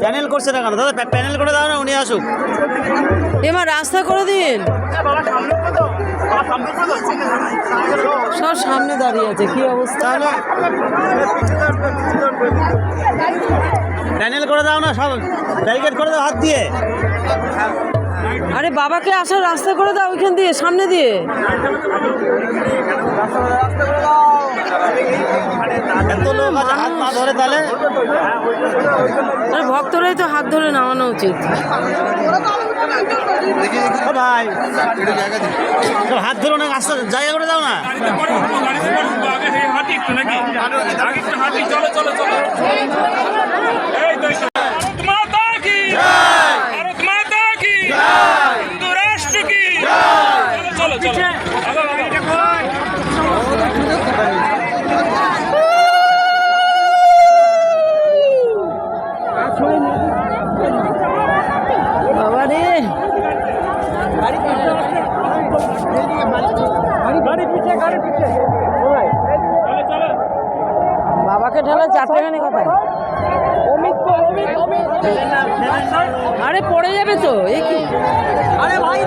Panel করছে না কেন দাদা? প্যানেল করে দাও না, উনি আসুক। এবার রাস্তা করে দিন। সব সামনে দাঁড়িয়ে আছে, কি অবস্থা? প্যানেল করে দাও না, সব ব্যারিকেড করে দাও হাত দিয়ে। আরে বাবাকে আসার রাস্তা করে দাও ওইখান দিয়ে, সামনে দিয়ে। এত লোক আছে, হাত না ধরে তাহলে? আরে ভক্তরাই তো হাত ধরে নামানো উচিত। ও ভাই, হাত ধরো না, রাস্তা জায়গা করে দাও না। বাবা রে, বাবাকে ঠেলা 4 টাকা নিয়ে কথা। আরে পড়ে যাবে তো, এ কি? আরে ভাই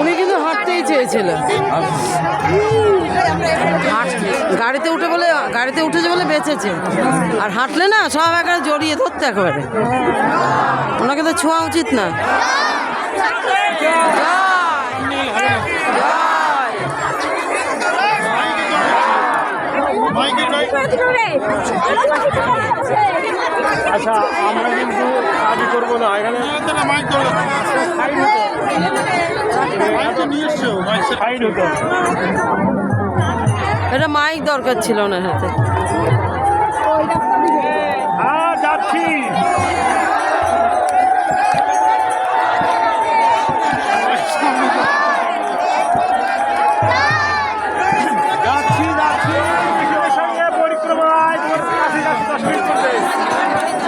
উনি কিন্তু হাঁটতেই চেয়েছিল, গাড়িতে উঠেছে বলে বেঁচেছে। আর হাঁটলে না সব একেবারে জড়িয়ে ধরতে একেবারে, ওনাকে তো ছোঁয়া উচিত না। আচ্ছা, আমরা কিন্তু আগে করবো না এখানে। এটা মাইক দরকার ছিল ওনার হাতে।